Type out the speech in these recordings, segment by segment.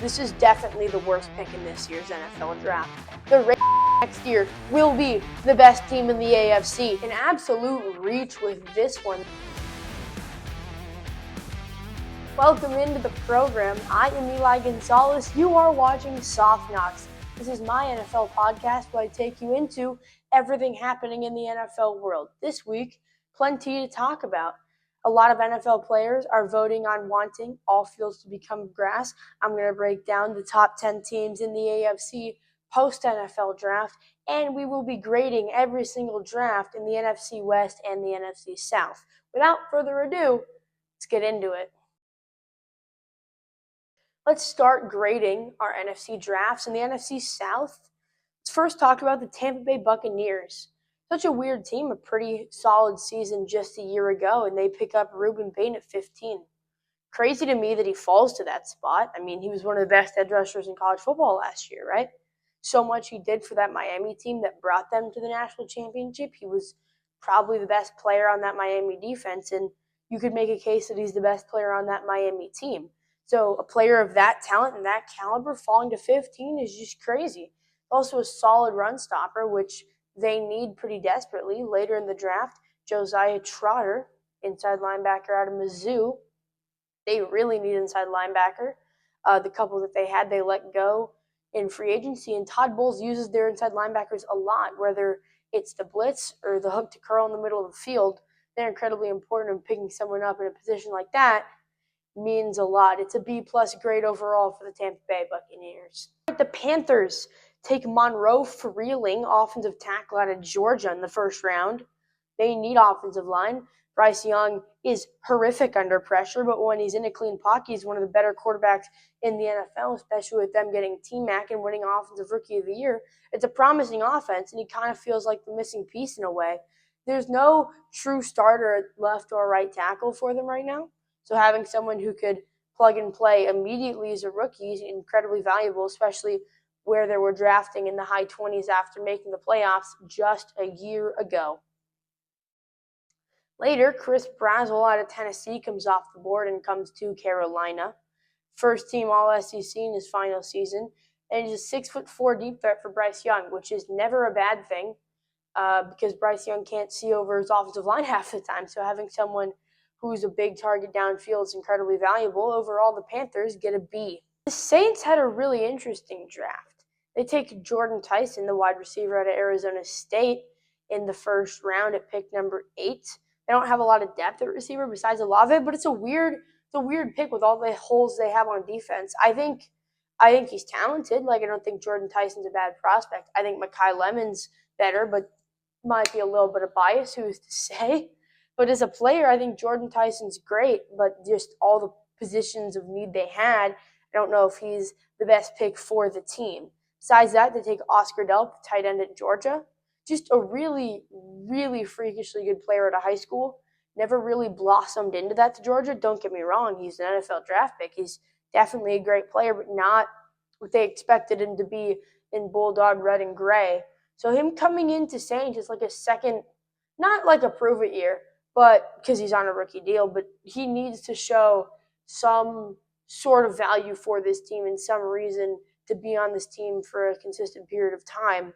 this is definitely the worst pick in this year's NFL draft. The Ravens next year will be the best team in the AFC. An absolute reach with this one. Welcome into the program. I am Eli Gonzalez. You are watching Soft Knocks. This is my NFL podcast where I take you into everything happening in the NFL world. This week, plenty to talk about. A lot of NFL players are voting on wanting all fields to become grass. I'm going to break down the top 10 teams in the AFC post-NFL draft, and we will be grading every single draft in the NFC West and the NFC South. Without further ado, let's get into it. Let's start grading our NFC drafts in the NFC South. Let's first talk about the Tampa Bay Buccaneers. Such a weird team, a pretty solid season just a year ago, and they pick up Ruben Payne at 15. Crazy to me that he falls to that spot. I mean, he was one of the best edge rushers in college football last year, right? So much he did for that Miami team that brought them to the national championship. He was probably the best player on that Miami defense, and you could make a case that he's the best player on that Miami team. So a player of that talent and that caliber falling to 15 is just crazy. Also a solid run stopper, which they need pretty desperately. Later in the draft, Josiah Trotter, inside linebacker out of Mizzou. They really need inside linebacker. The couple that they had, they let go in free agency. And Todd Bowles uses their inside linebackers a lot, whether it's the blitz or the hook to curl in the middle of the field. They're incredibly important, and picking someone up in a position like that means a lot. It's a B-plus grade overall for the Tampa Bay Buccaneers. The Panthers take Monroe Freeling, offensive tackle out of Georgia, in the first round. They need offensive line. Bryce Young is horrific under pressure, but when he's in a clean pocket, he's one of the better quarterbacks in the NFL, especially with them getting T-Mac and winning Offensive Rookie of the Year. It's a promising offense, and he kind of feels like the missing piece in a way. There's no true starter at left or right tackle for them right now, so having someone who could plug and play immediately as a rookie is incredibly valuable, especially where they were drafting in the high 20s after making the playoffs just a year ago. Later, Chris Brazzell out of Tennessee comes off the board and comes to Carolina. First team All-SEC in his final season, and he's a 6'4" deep threat for Bryce Young, which is never a bad thing because Bryce Young can't see over his offensive line half the time, so having someone who's a big target downfield is incredibly valuable. Overall, the Panthers get a B. The Saints had a really interesting draft. They take Jordan Tyson, the wide receiver out of Arizona State, in the first round at pick number 8. They don't have a lot of depth at receiver besides Olave, but it's a weird pick with all the holes they have on defense. I think he's talented. I don't think Jordan Tyson's a bad prospect. I think Mekhi Lemon's better, but might be a little bit of bias, who's to say. But as a player, I think Jordan Tyson's great, but just all the positions of need they had, I don't know if he's the best pick for the team. Besides that, they take Oscar Delp, tight end at Georgia. Just a really, really freakishly good player at a high school. Never really blossomed into that to Georgia. Don't get me wrong, he's an NFL draft pick. He's definitely a great player, but not what they expected him to be in Bulldog red and gray. So him coming into Saints is like a second, not like a prove-it year, but because he's on a rookie deal, but he needs to show some sort of value for this team and some reason to be on this team for a consistent period of time,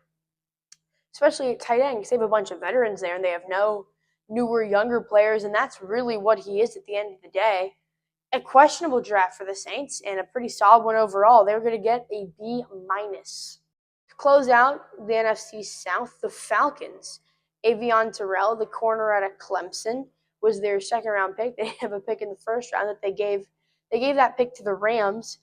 especially at tight end because they have a bunch of veterans there and they have no newer, younger players, and that's really what he is at the end of the day. A questionable draft for the Saints and a pretty solid one overall. They're going to get a B-. To close out the NFC South, the Falcons. Avion Terrell, the corner out of Clemson, was their second-round pick. They have a pick in the first round that they gave that pick to the Rams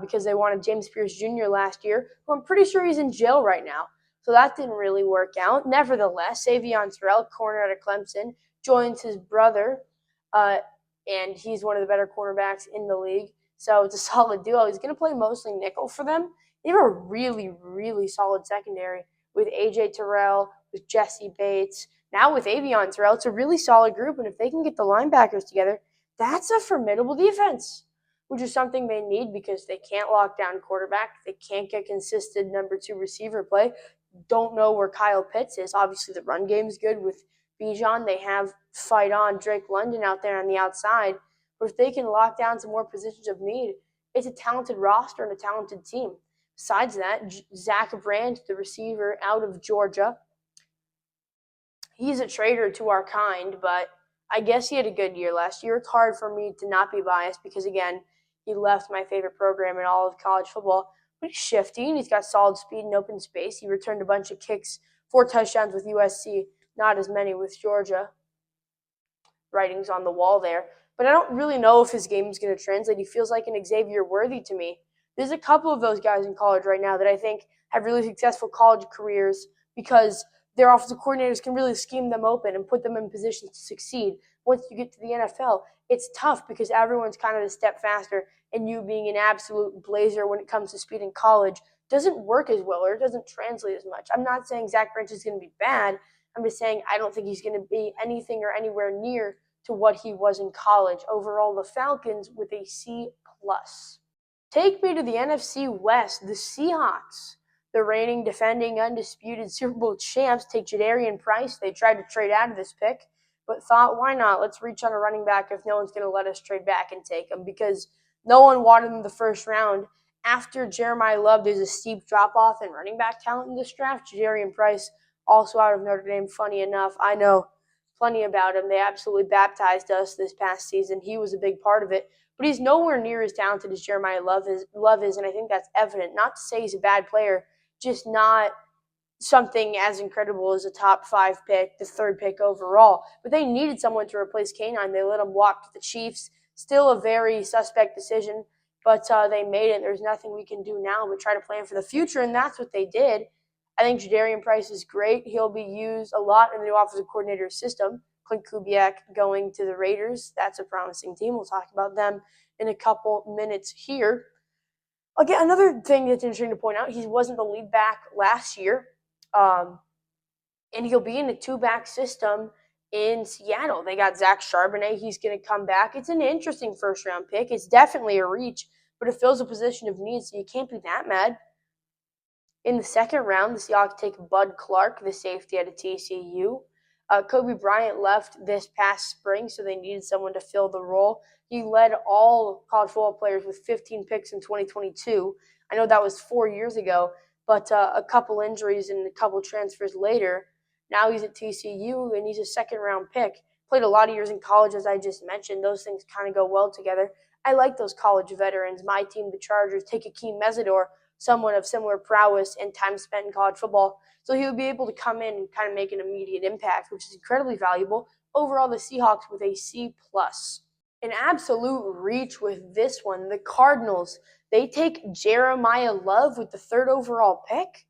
because they wanted James Pierce Jr. last year, who I'm pretty sure he's in jail right now. So that didn't really work out. Nevertheless, Avion Terrell, corner out of Clemson, joins his brother, and he's one of the better cornerbacks in the league. So it's a solid duo. He's going to play mostly nickel for them. They have a really, really solid secondary with A.J. Terrell, with Jesse Bates. Now with Avion Terrell, it's a really solid group, and if they can get the linebackers together, that's a formidable defense, which is something they need because they can't lock down quarterback. They can't get consistent number 2 receiver play. Don't know where Kyle Pitts is. Obviously, the run game is good with Bijan. They have fight on Drake London out there on the outside. But if they can lock down some more positions of need, It's a talented roster and a talented team. Besides that, Zach Brandt, the receiver out of Georgia, he's a traitor to our kind, but I guess he had a good year last year. It's hard for me to not be biased because, again, he left my favorite program in all of college football. But he's shifty, and he's got solid speed and open space. He returned a bunch of kicks, 4 touchdowns with USC, not as many with Georgia. Writings on the wall there. But I don't really know if his game is going to translate. He feels like an Xavier Worthy to me. There's a couple of those guys in college right now that I think have really successful college careers because their offensive coordinators can really scheme them open and put them in positions to succeed. Once you get to the NFL, it's tough because everyone's kind of a step faster, and you being an absolute blazer when it comes to speed in college doesn't work as well, or it doesn't translate as much. I'm not saying Zach Branch is going to be bad. I'm just saying I don't think he's going to be anything or anywhere near to what he was in college. Overall, the Falcons with a C+. Take me to the NFC West. The Seahawks, the reigning, defending, undisputed Super Bowl champs, take Jadarian Price. They tried to trade out of this pick, but thought, why not? Let's reach on a running back if no one's going to let us trade back and take him, because no one wanted him in the first round. After Jeremiah Love, there's a steep drop-off in running back talent in this draft. Jadarian Price, also out of Notre Dame, funny enough. I know plenty about him. They absolutely baptized us this past season. He was a big part of it. But he's nowhere near as talented as Jeremiah Love is, and I think that's evident. Not to say he's a bad player, just not something as incredible as a top 5 pick, the 3rd pick overall. But they needed someone to replace K9. They let him walk to the Chiefs. Still a very suspect decision, but they made it. There's nothing we can do now but try to plan for the future, and that's what they did. I think Jadarian Price is great. He'll be used a lot in the new offensive coordinator system. Clint Kubiak going to the Raiders. That's a promising team. We'll talk about them in a couple minutes here. Again, another thing that's interesting to point out, he wasn't the lead back last year, and he'll be in a 2-back system in Seattle. They got Zach Charbonnet. He's going to come back. It's an interesting first-round pick. It's definitely a reach, but it fills a position of need, so you can't be that mad. In the 2nd round, the Seahawks take Bud Clark, the safety out of TCU. Kobe Bryant left this past spring, so they needed someone to fill the role. He led all college football players with 15 picks in 2022. I know that was 4 years ago, but a couple injuries and a couple transfers later, now he's at TCU, and he's a 2nd-round pick. Played a lot of years in college, as I just mentioned. Those things kind of go well together. I like those college veterans. My team, the Chargers, take Akeem Mesidor, someone of similar prowess and time spent in college football. So he would be able to come in and kind of make an immediate impact, which is incredibly valuable. Overall, the Seahawks with a C+. An absolute reach with this one. The Cardinals, they take Jeremiah Love with the 3rd overall pick.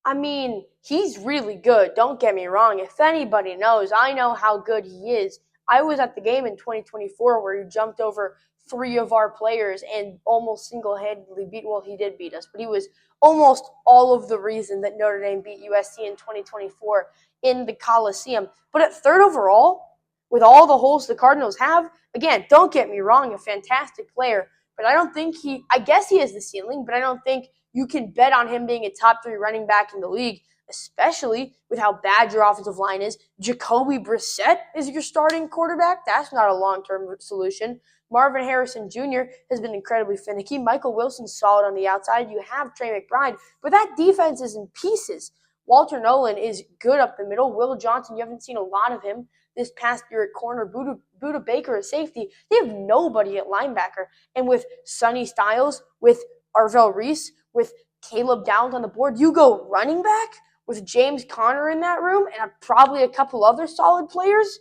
I mean, he's really good. Don't get me wrong. If anybody knows, I know how good he is. I was at the game in 2024 where he jumped over 3 of our players and almost single-handedly he did beat us, but he was almost all of the reason that Notre Dame beat USC in 2024 in the Coliseum. But at 3rd overall, with all the holes the Cardinals have, again, don't get me wrong, a fantastic player, but I guess he has the ceiling, but I don't think you can bet on him being a top 3 running back in the league, especially with how bad your offensive line is. Jacoby Brissett is your starting quarterback. That's not a long-term solution. Marvin Harrison Jr. has been incredibly finicky. Michael Wilson's solid on the outside. You have Trey McBride, but that defense is in pieces. Walter Nolan is good up the middle. Will Johnson, you haven't seen a lot of him this past year at corner. Buda Baker at safety. They have nobody at linebacker. And with Sonny Styles, with Arvell Reese, with Caleb Downs on the board, you go running back with James Conner in that room and probably a couple other solid players.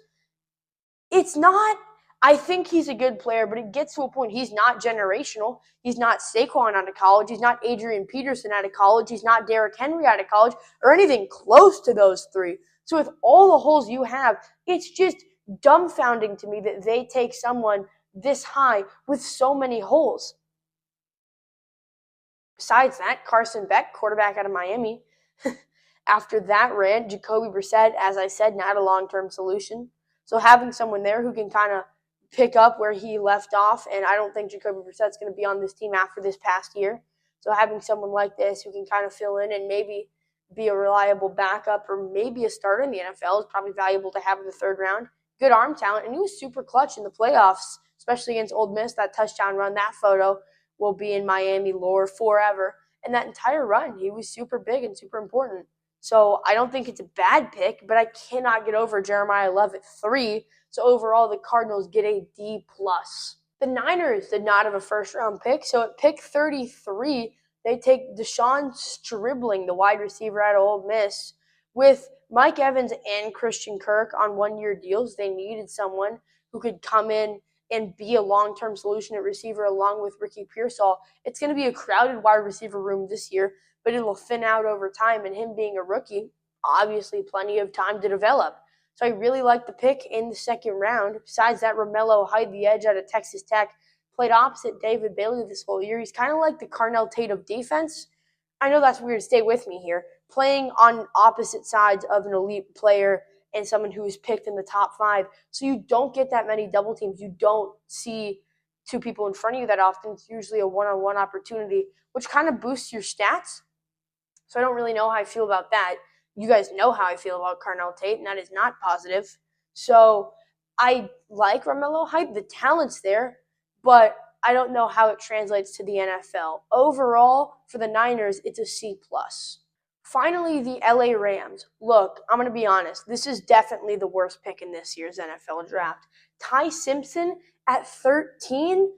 It's not, I think he's a good player, but it gets to a point. He's not generational. He's not Saquon out of college. He's not Adrian Peterson out of college. He's not Derrick Henry out of college or anything close to those 3. So with all the holes you have, it's just dumbfounding to me that they take someone this high with so many holes. Besides that, Carson Beck, quarterback out of Miami. After that rant, Jacoby Brissett, as I said, not a long-term solution. So having someone there who can kind of pick up where he left off, and I don't think Jacoby Brissett's going to be on this team after this past year. So having someone like this who can kind of fill in and maybe be a reliable backup or maybe a starter in the NFL is probably valuable to have in the 3rd round. Good arm talent, and he was super clutch in the playoffs, especially against Ole Miss, that touchdown run, that photo will be in Miami lore forever. And that entire run, he was super big and super important. So I don't think it's a bad pick, but I cannot get over Jeremiah Love at 3. So overall, the Cardinals get a D+. The Niners did not have a first-round pick, so at pick 33, they take Deshaun Stribling, the wide receiver out of Ole Miss. With Mike Evans and Christian Kirk on one-year deals, they needed someone who could come in and be a long-term solution at receiver along with Ricky Pearsall. It's going to be a crowded wide receiver room this year, but it will thin out over time, and him being a rookie, obviously plenty of time to develop. So I really like the pick in the second round. Besides that, Romello Hyde, the edge out of Texas Tech, played opposite David Bailey this whole year. He's kind of like the Carnell Tate of defense. I know that's weird. Stay with me here. Playing on opposite sides of an elite player and someone who is picked in the top 5. So you don't get that many double teams. You don't see 2 people in front of you that often. It's usually a one-on-one opportunity, which kind of boosts your stats. So I don't really know how I feel about that. You guys know how I feel about Carnell Tate, and that is not positive. So I like Romello Hyde. The talent's there, but I don't know how it translates to the NFL. Overall, for the Niners, it's a C+. Finally, the LA Rams. Look, I'm going to be honest. This is definitely the worst pick in this year's NFL draft. Ty Simpson at 13?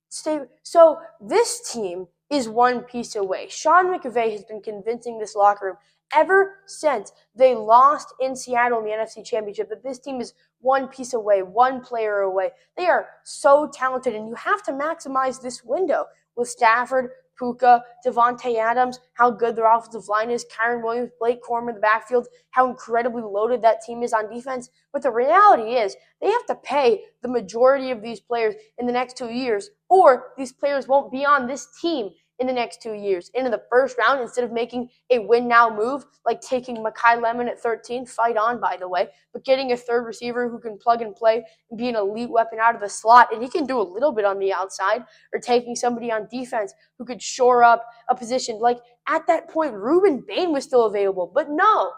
So this team is one piece away. Sean McVay has been convincing this locker room ever since they lost in Seattle in the NFC Championship that this team is one piece away, one player away. They are so talented, and you have to maximize this window with Stafford, Puka, Devontae Adams, how good their offensive line is, Kyren Williams, Blake Corum in the backfield, how incredibly loaded that team is on defense. But the reality is they have to pay the majority of these players in the next 2 years, or these players won't be on this team in the next 2 years. Into the first round, instead of making a win-now move, like taking Mekhi Lemon at 13, fight on, by the way, but getting a third receiver who can plug and play and be an elite weapon out of the slot, and he can do a little bit on the outside, or taking somebody on defense who could shore up a position. Like, at that point, Reuben Bain was still available, but no,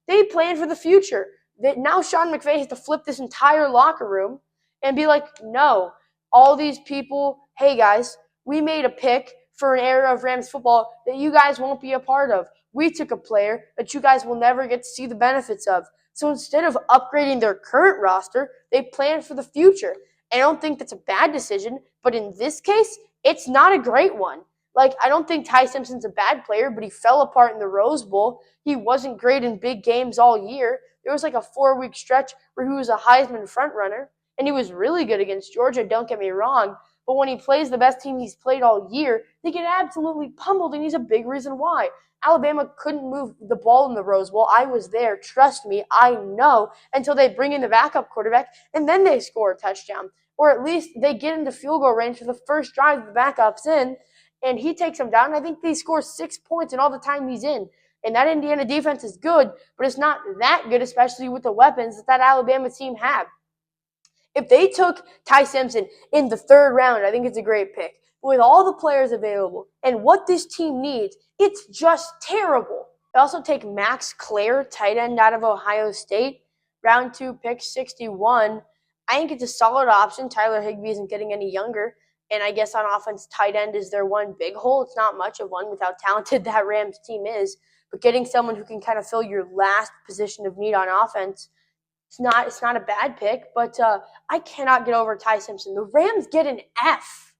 they planned for the future. Now Sean McVay has to flip this entire locker room and be like, no, all these people, hey guys, we made a pick for an era of Rams football that you guys won't be a part of. We took a player that you guys will never get to see the benefits of. So instead of upgrading their current roster, they planned for the future. And I don't think that's a bad decision, but in this case, it's not a great one. Like, I don't think Ty Simpson's a bad player, but he fell apart in the Rose Bowl. He wasn't great in big games all year. There was like a 4-week stretch where he was a Heisman frontrunner, and he was really good against Georgia, don't get me wrong. But when he plays the best team he's played all year, they get absolutely pummeled, and he's a big reason why. Alabama couldn't move the ball in the Rose Bowl. I was there. Trust me, I know. Until they bring in the backup quarterback, and then they score a touchdown. Or at least they get into field goal range for the first drive the backup's in, and he takes them down. I think they score 6 points in all the time he's in. And that Indiana defense is good, but it's not that good, especially with the weapons that Alabama team have. If they took Ty Simpson in the 3rd round, I think it's a great pick. But with all the players available and what this team needs, it's just terrible. They also take Max Clare, tight end out of Ohio State, round 2, pick 61. I think it's a solid option. Tyler Higbee isn't getting any younger. And I guess on offense, tight end is their one big hole. It's not much of one with how talented that Rams team is. But getting someone who can kind of fill your last position of need on offense, it's not a bad pick. But I cannot get over Ty Simpson. The Rams get an F.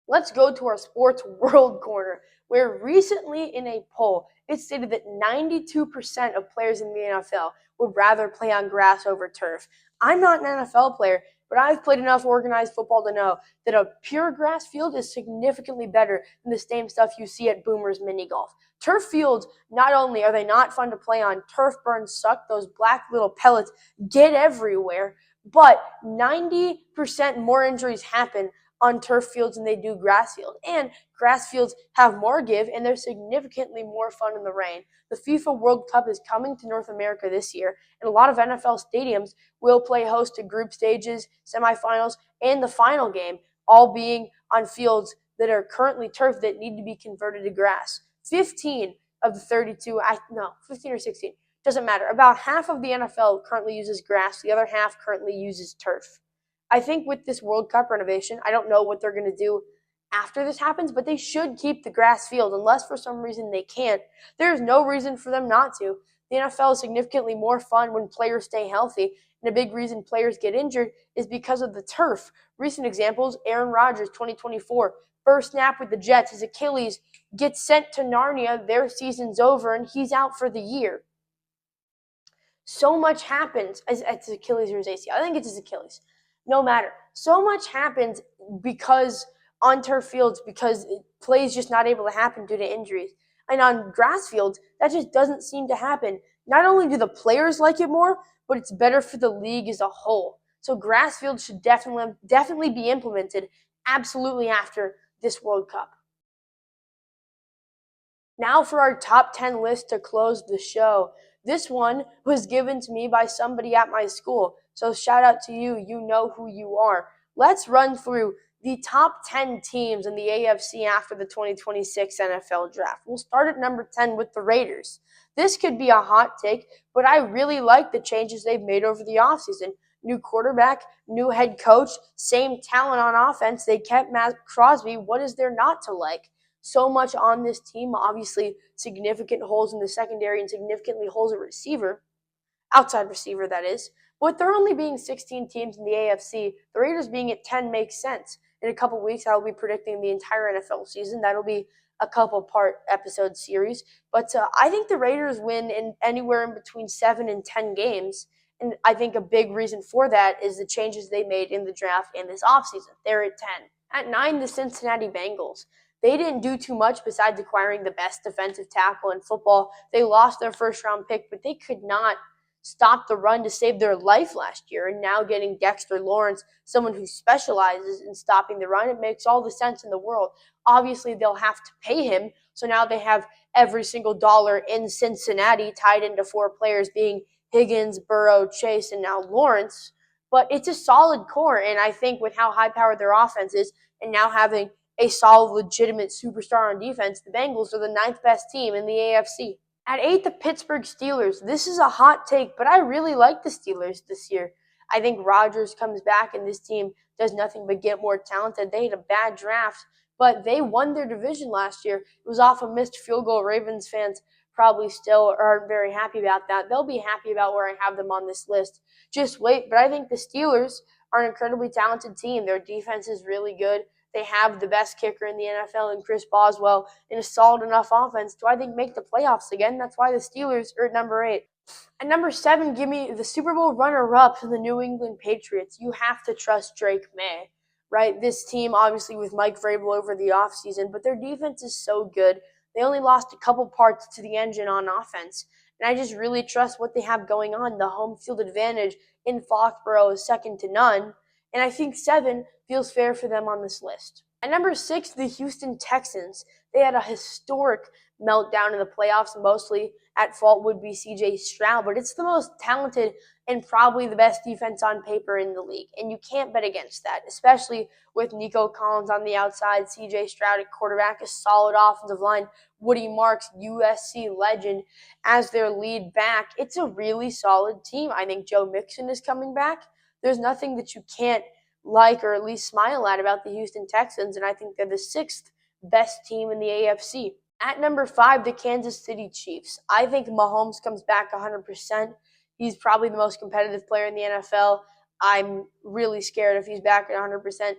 Let's go to our sports world corner, where recently in a poll, it stated that 92% of players in the NFL would rather play on grass over turf. I'm not an NFL player, but I've played enough organized football to know that a pure grass field is significantly better than the same stuff you see at Boomer's Mini Golf. Turf fields, not only are they not fun to play on, turf burns suck, those black little pellets get everywhere, but 90% more injuries happen on turf fields than they do grass fields. And grass fields have more give, and they're significantly more fun in the rain. The FIFA World Cup is coming to North America this year, and a lot of NFL stadiums will play host to group stages, semifinals, and the final game, all being on fields that are currently turf that need to be converted to grass. 15 of the 32, 15 or 16, doesn't matter. About half of the NFL currently uses grass. The other half currently uses turf. I think with this World Cup renovation, I don't know what they're going to do after this happens, but they should keep the grass field unless for some reason they can't. There's no reason for them not to. The NFL is significantly more fun when players stay healthy, and a big reason players get injured is because of the turf. Recent examples, Aaron Rodgers, 2024, first snap with the Jets, his Achilles gets sent to Narnia, their season's over, and he's out for the year. So much happens. It's Achilles or his ACL. I think it's his Achilles. No matter. So much happens because on turf fields, because plays just not able to happen due to injuries. And on grass fields, that just doesn't seem to happen. Not only do the players like it more, but it's better for the league as a whole. So grass fields should definitely be implemented absolutely after this World Cup. Now for our top 10 list to close the show. This one was given to me by somebody at my school. So shout out to you. You know who you are. Let's run through the top 10 teams in the AFC after the 2026 NFL draft. We'll start at number 10 with the Raiders. This could be a hot take, but I really like the changes they've made over the offseason. New quarterback, new head coach, same talent on offense. They kept Matt Crosby. What is there not to like? So much on this team, obviously significant holes in the secondary and significantly holes at receiver, outside receiver that is. But with there only being 16 teams in the AFC, the Raiders being at 10 makes sense. In a couple weeks, I will be predicting the entire NFL season. That'll be a couple-part episode series. But I think the Raiders win in anywhere in between 7 and 10 games. And I think a big reason for that is the changes they made in the draft and this offseason. They're at 10. At 9, the Cincinnati Bengals. They didn't do too much besides acquiring the best defensive tackle in football. They lost their first-round pick, but they could not stop the run to save their life last year. And now getting Dexter Lawrence, someone who specializes in stopping the run, it makes all the sense in the world. Obviously, they'll have to pay him, so now they have every single dollar in Cincinnati tied into 4 players, being Higgins, Burrow, Chase, and now Lawrence. But it's a solid core, and I think with how high-powered their offense is, and now having a solid, legitimate superstar on defense, the Bengals are the 9th best team in the AFC. At 8, the Pittsburgh Steelers. This is a hot take, but I really like the Steelers this year. I think Rodgers comes back and this team does nothing but get more talented. They had a bad draft, but they won their division last year. It was off a missed field goal. Ravens fans probably still aren't very happy about that. They'll be happy about where I have them on this list. Just wait. But I think the Steelers are an incredibly talented team. Their defense is really good. They have the best kicker in the NFL in Chris Boswell and a solid enough offense to, I think, make the playoffs again. That's why the Steelers are at number 8. At number 7, give me the Super Bowl runner-up, the New England Patriots. You have to trust Drake May, right? This team, obviously, with Mike Vrabel over the offseason, but their defense is so good. They only lost a couple parts to the engine on offense. And I just really trust what they have going on. The home field advantage in Foxborough is second to none. And I think 7 feels fair for them on this list. At number 6, the Houston Texans. They had a historic meltdown in the playoffs. Mostly at fault would be C.J. Stroud, but it's the most talented and probably the best defense on paper in the league. And you can't bet against that, especially with Nico Collins on the outside, C.J. Stroud at quarterback, a solid offensive line, Woody Marks, USC legend, as their lead back. It's a really solid team. I think Joe Mixon is coming back. There's nothing that you can't like or at least smile at about the Houston Texans, and I think they're the 6th best team in the AFC. At number 5, the Kansas City Chiefs. I think Mahomes comes back 100%. He's probably the most competitive player in the NFL. I'm really scared if he's back at 100%.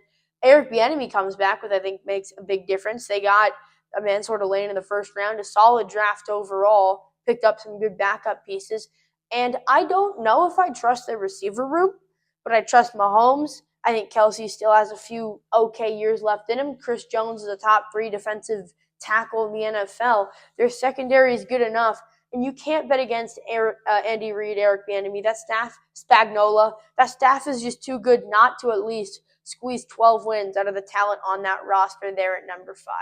Eric Bieniemy comes back, which I think makes a big difference. They got a man sort of lane in the first round, a solid draft overall, picked up some good backup pieces, and I don't know if I trust their receiver room, but I trust Mahomes. I think Kelsey still has a few okay years left in him. Chris Jones is a top 3 defensive tackle in the NFL. Their secondary is good enough, and you can't bet against Andy Reid, Eric Bieniemy. That staff, Spagnuolo, that staff is just too good not to at least squeeze 12 wins out of the talent on that roster there at number 5.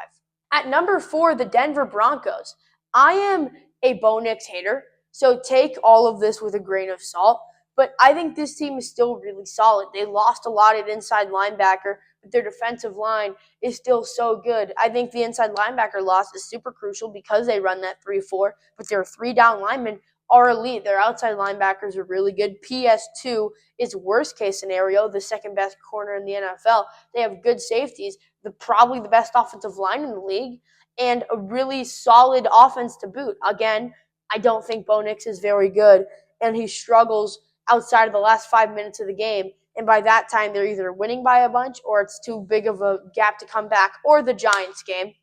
At number 4, the Denver Broncos. I am a Bo Nix hater, so take all of this with a grain of salt. But I think this team is still really solid. They lost a lot at inside linebacker, but their defensive line is still so good. I think the inside linebacker loss is super crucial because they run that 3-4, but their 3 down linemen are elite. Their outside linebackers are really good. PS2 is worst case scenario, the second best corner in the NFL. They have good safeties, probably the best offensive line in the league, and a really solid offense to boot. Again, I don't think Bo Nix is very good, and he struggles outside of the last 5 minutes of the game. And by that time, they're either winning by a bunch or it's too big of a gap to come back, or the Giants game,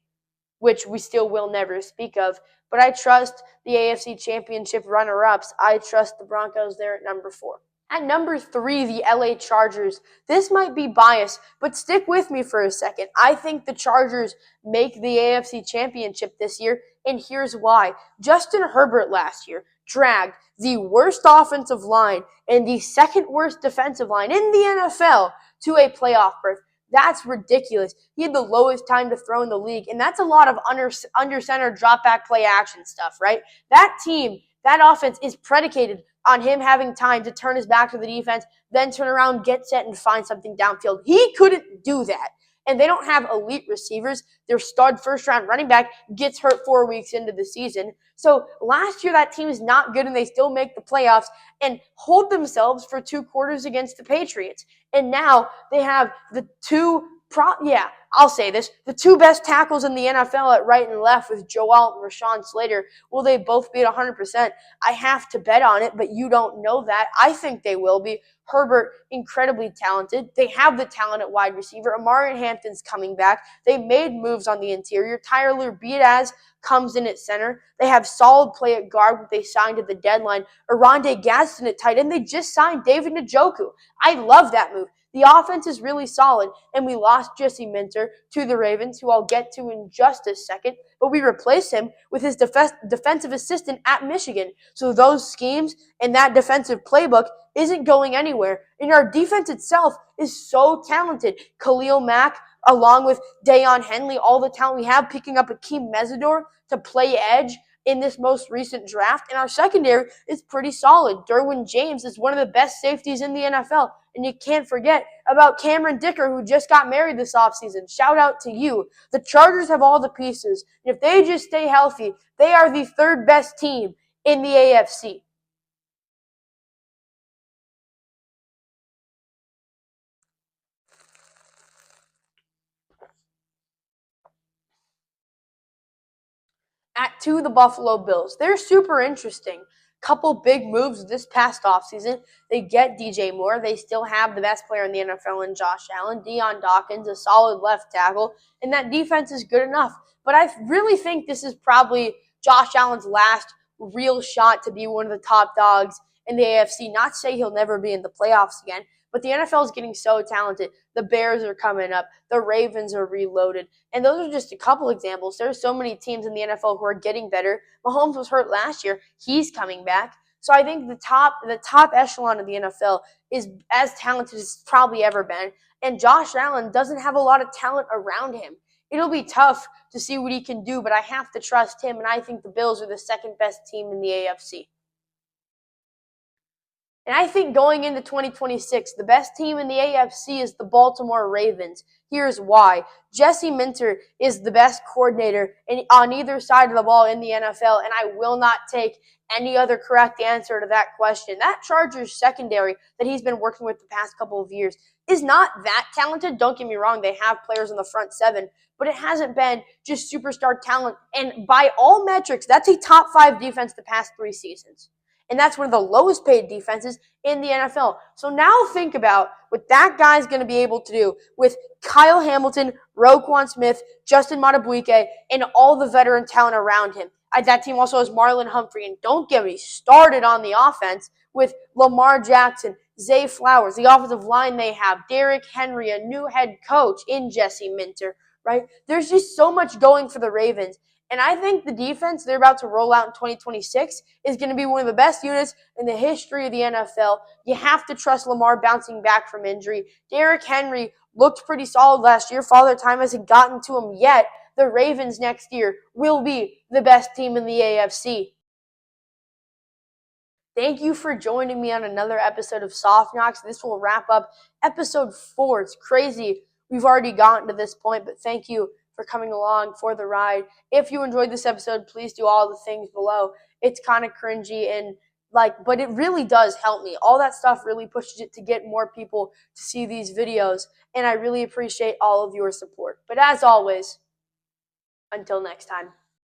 which we still will never speak of. But I trust the AFC Championship runner-ups. I trust the Broncos there at number 4. At number 3, the LA Chargers. This might be biased, but stick with me for a second. I think the Chargers make the AFC Championship this year, and here's why. Justin Herbert last year dragged the worst offensive line and the second worst defensive line in the NFL to a playoff berth. That's ridiculous. He had the lowest time to throw in the league, and that's a lot of under center drop back play action stuff, right? That team, that offense is predicated on him having time to turn his back to the defense, then turn around, get set, and find something downfield. He couldn't do that. And they don't have elite receivers. Their stud first-round running back gets hurt 4 weeks into the season. So last year, that team is not good, and they still make the playoffs and hold themselves for 2 quarters against the Patriots. And now they have the the 2 best tackles in the NFL at right and left with Joe Alt and Rashawn Slater. Will they both be at 100%? I have to bet on it, but you don't know that. I think they will be. Herbert, incredibly talented. They have the talent at wide receiver. Amari Hampton's coming back. They made moves on the interior. Tyler Beataz comes in at center. They have solid play at guard, what they signed at the deadline. Oronde Gadsden at tight end. They just signed David Njoku. I love that move. The offense is really solid, and we lost Jesse Minter to the Ravens, who I'll get to in just a second, but we replaced him with his defensive assistant at Michigan. So those schemes and that defensive playbook isn't going anywhere, and our defense itself is so talented. Khalil Mack, along with Deion Henley, all the talent we have, picking up Akeem Mesidor to play edge in this most recent draft, and our secondary is pretty solid. Derwin James is one of the best safeties in the NFL, and you can't forget about Cameron Dicker, who just got married this offseason. Shout out to you. The Chargers have all the pieces, and if they just stay healthy, they are the 3rd best team in the AFC. At 2, the Buffalo Bills. They're super interesting. Couple big moves this past offseason. They get DJ Moore. They still have the best player in the NFL in Josh Allen. Deion Dawkins, a solid left tackle. And that defense is good enough. But I really think this is probably Josh Allen's last real shot to be one of the top dogs in the AFC. Not to say he'll never be in the playoffs again, but the NFL is getting so talented. The Bears are coming up. The Ravens are reloaded. And those are just a couple examples. There's so many teams in the NFL who are getting better. Mahomes was hurt last year. He's coming back. So I think the top echelon of the NFL is as talented as it's probably ever been. And Josh Allen doesn't have a lot of talent around him. It'll be tough to see what he can do, but I have to trust him, and I think the Bills are the 2nd best team in the AFC. And I think going into 2026, the best team in the AFC is the Baltimore Ravens. Here's why. Jesse Minter is the best coordinator on either side of the ball in the NFL, and I will not take any other correct answer to that question. That Chargers secondary that he's been working with the past couple of years is not that talented. Don't get me wrong, they have players in the front 7, but it hasn't been just superstar talent. And by all metrics, that's a top 5 defense the past 3 seasons. And that's one of the lowest paid defenses in the NFL. So now think about what that guy's going to be able to do with Kyle Hamilton, Roquan Smith, Justin Madubuike, and all the veteran talent around him. That team also has Marlon Humphrey. And don't get me started on the offense with Lamar Jackson, Zay Flowers, the offensive line they have, Derrick Henry, a new head coach in Jesse Minter, right? There's just so much going for the Ravens. And I think the defense they're about to roll out in 2026 is going to be one of the best units in the history of the NFL. You have to trust Lamar bouncing back from injury. Derrick Henry looked pretty solid last year. Father Time hasn't gotten to him yet. The Ravens next year will be the best team in the AFC. Thank you for joining me on another episode of Soft Knocks. This will wrap up episode 4. It's crazy we've already gotten to this point, but thank you for coming along for the ride. If you enjoyed this episode, please do all the things below. It's kind of cringy and but it really does help me. All that stuff really pushes it to get more people to see these videos, and I really appreciate all of your support. But as always, until next time.